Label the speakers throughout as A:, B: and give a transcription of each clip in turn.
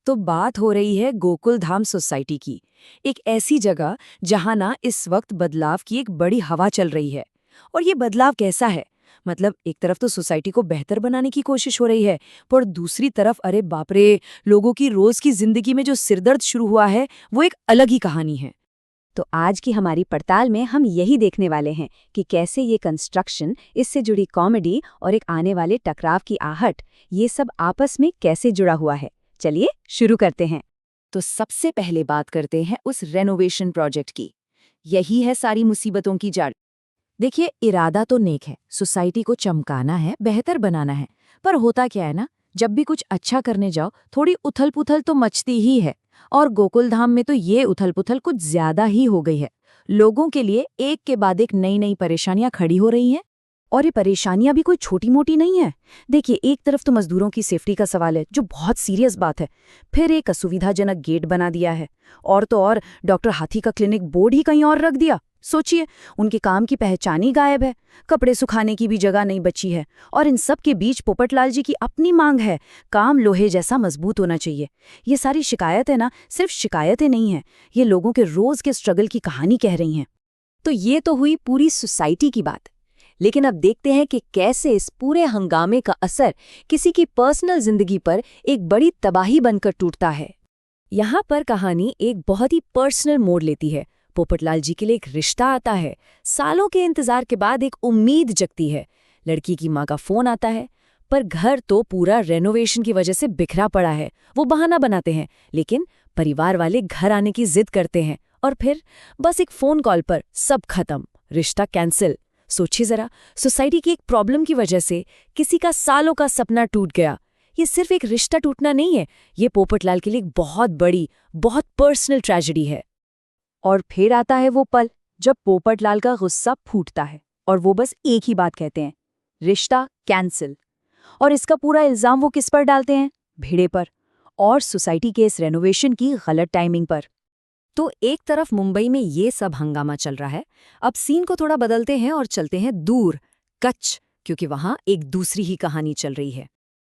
A: तो बात हो रही है गोकुल धाम सोसाइटी की। एक ऐसी जगह जहां ना इस वक्त बदलाव की एक बड़ी हवा चल रही है। और ये बदलाव कैसा है? मतलब एक तरफ तो सोसाइटी को बेहतर बनाने की कोशिश हो रही है, पर दूसरी तरफ अरे बाप रे, लोगों की रोज की जिंदगी में जो सिरदर्द शुरू हुआ है वो एक अलग ही कहानी है।
B: तो आज की हमारी पड़ताल में हम यही देखने वाले हैं कि कैसे ये कंस्ट्रक्शन, इससे जुड़ी कॉमेडी और एक आने वाले टकराव की आहट, ये सब आपस में कैसे जुड़ा हुआ है। चलिए शुरू करते हैं।
A: तो सबसे पहले बात करते हैं उस रेनोवेशन प्रोजेक्ट की। यही है सारी मुसीबतों की जड़। देखिए, इरादा तो नेक है, सोसाइटी को चमकाना है, बेहतर बनाना है। पर होता क्या है ना, जब भी कुछ अच्छा करने जाओ थोड़ी उथल पुथल तो मचती ही है। और गोकुल धाम में तो ये उथल पुथल कुछ ज्यादा ही हो गई है। लोगों के लिए एक के बाद एक नई नई परेशानियां खड़ी हो रही हैं।
B: और ये परेशानियां भी कोई छोटी मोटी नहीं है। देखिए, एक तरफ तो मजदूरों की सेफ्टी का सवाल है, जो बहुत सीरियस बात है। फिर एक असुविधाजनक गेट बना दिया है। और तो और डॉक्टर हाथी का क्लिनिक बोर्ड ही कहीं और रख दिया। सोचिए, उनके काम की पहचान ही गायब है। कपड़े सुखाने की भी जगह नहीं बची है। और इन सब के बीच पोपटलाल जी की अपनी मांग है, काम लोहे जैसा मजबूत होना चाहिए। ये सारी शिकायतें ना सिर्फ शिकायतें नहीं हैं, ये लोगों के रोज के स्ट्रगल की कहानी कह रही हैं।
A: तो ये तो हुई पूरी सोसाइटी की बात। लेकिन अब देखते हैं कि कैसे इस पूरे हंगामे का असर किसी की पर्सनल जिंदगी पर एक बड़ी तबाही बनकर टूटता है। यहाँ पर कहानी एक बहुत ही पर्सनल मोड़ लेती है। पोपटलाल जी के लिए एक रिश्ता आता है। सालों के इंतजार के बाद एक उम्मीद जगती है। लड़की की माँ का फोन आता है। पर घर तो पूरा रेनोवेशन की वजह से बिखरा पड़ा है। वो बहाना बनाते हैं, लेकिन परिवार वाले घर आने की जिद करते हैं। और फिर बस एक फोन कॉल पर सब खत्म, रिश्ता कैंसिल। सोचिए जरा, सोसाइटी की एक प्रॉब्लम की वजह से किसी का सालों का सपना टूट गया। ये सिर्फ एक रिश्ता टूटना नहीं है, ये पोपटलाल के लिए एक बहुत बड़ी, बहुत पर्सनल ट्रेजेडी है।
B: और फिर आता है वो पल जब पोपटलाल का गुस्सा फूटता है और वो बस एक ही बात कहते हैं, रिश्ता कैंसिल। और इसका पूरा इल्जाम वो किस पर डालते हैं? भिड़े पर और सोसाइटी के इस रेनोवेशन की गलत टाइमिंग पर।
A: तो एक तरफ मुंबई में ये सब हंगामा चल रहा है। अब सीन को थोड़ा बदलते हैं और चलते हैं दूर, कच्छ, क्योंकि वहां एक दूसरी ही कहानी चल रही है।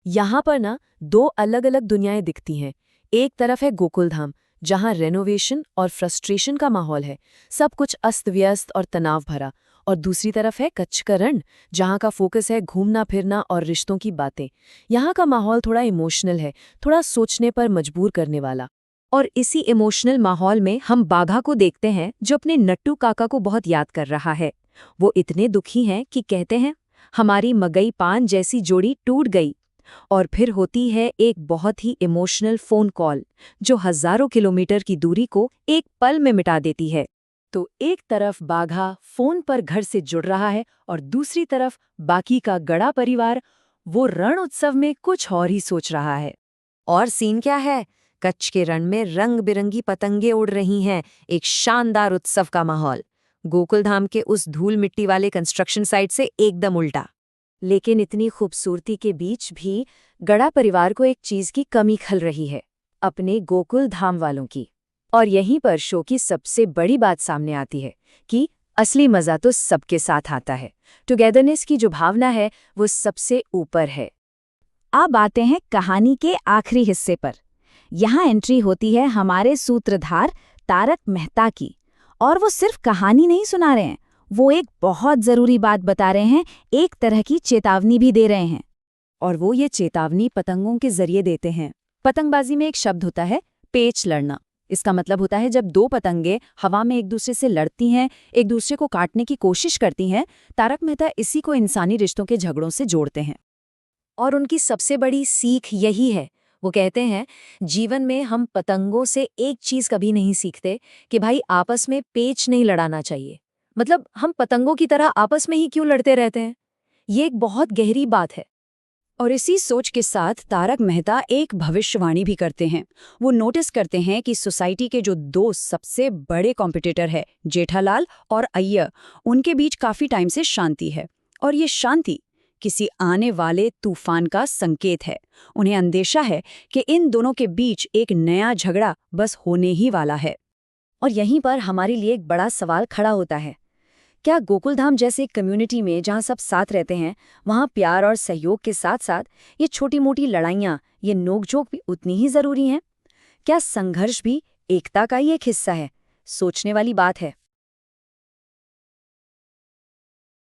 A: यहाँ पर ना दो अलग अलग दुनियाएं दिखती हैं। एक तरफ है गोकुल धाम, जहां रेनोवेशन और फ्रस्ट्रेशन का माहौल है, सब कुछ अस्त व्यस्त और तनाव भरा। और दूसरी तरफ है कच्छ का रण, जहां का फोकस है घूमना फिरना और रिश्तों की बातें। यहाँ का माहौल थोड़ा इमोशनल है, थोड़ा सोचने पर मजबूर करने वाला।
B: और इसी इमोशनल माहौल में हम बाघा को देखते हैं, जो अपने नट्टू काका को बहुत याद कर रहा है। वो इतने दुखी हैं कि कहते हैं, हमारी मगई पान जैसी जोड़ी टूट गई। और फिर होती है एक बहुत ही इमोशनल फोन कॉल, जो हजारों किलोमीटर की दूरी को एक पल में मिटा देती है।
A: तो एक तरफ बाघा फोन पर घर से जुड़ रहा है और दूसरी तरफ बाकी का गड़ा परिवार वो रण उत्सव में कुछ और ही सोच रहा है। और सीन क्या है? कच्छ के रण में रंग बिरंगी पतंगे उड़ रही हैं, एक शानदार उत्सव का माहौल। गोकुल धाम के उस धूल मिट्टी वाले कंस्ट्रक्शन साइट से एकदम उल्टा।
B: लेकिन इतनी खूबसूरती के बीच भी गड़ा परिवार को एक चीज की कमी खल रही है, अपने गोकुल धाम वालों की। और यहीं पर शो की सबसे बड़ी बात सामने आती है कि असली मजा तो सबके साथ आता है। टुगेदरनेस की जो भावना है वो सबसे ऊपर है। अब आते हैं कहानी के आखिरी हिस्से पर। यहाँ एंट्री होती है हमारे सूत्रधार तारक मेहता की। और वो सिर्फ कहानी नहीं सुना रहे हैं, वो एक बहुत जरूरी बात बता रहे हैं, एक तरह की चेतावनी भी दे रहे हैं।
A: और वो ये चेतावनी पतंगों के जरिए देते हैं। पतंगबाजी में एक शब्द होता है पेच लड़ना। इसका मतलब होता है जब दो पतंगे हवा में एक दूसरे से लड़ती हैं, एक दूसरे को काटने की कोशिश करती हैं। तारक मेहता इसी को इंसानी रिश्तों के झगड़ों से जोड़ते हैं। और उनकी सबसे बड़ी सीख यही है। वो कहते हैं, जीवन में हम पतंगों से एक चीज कभी नहीं सीखते कि भाई आपस में पेच नहीं लड़ाना चाहिए। मतलब हम पतंगों की तरह आपस में ही क्यों लड़ते रहते हैं? ये एक बहुत गहरी बात है।
B: और इसी सोच के साथ तारक मेहता एक भविष्यवाणी भी करते हैं। वो नोटिस करते हैं कि सोसाइटी के जो दो सबसे बड़े कॉम्पिटिटर है, जेठालाल और अय्यर, उनके बीच काफी टाइम से शांति है। और ये शांति किसी आने वाले तूफान का संकेत है। उन्हें अंदेशा है कि इन दोनों के बीच एक नया झगड़ा बस होने ही वाला है। और यहीं पर हमारे लिए एक बड़ा सवाल खड़ा होता है, क्या गोकुलधाम जैसे कम्युनिटी में जहाँ सब साथ रहते हैं, वहाँ प्यार और सहयोग के साथ साथ ये छोटी मोटी लड़ाइयाँ, ये नोकझोंक भी उतनी ही ज़रूरी हैं? क्या संघर्ष भी एकता का ही एक हिस्सा है? सोचने वाली बात है।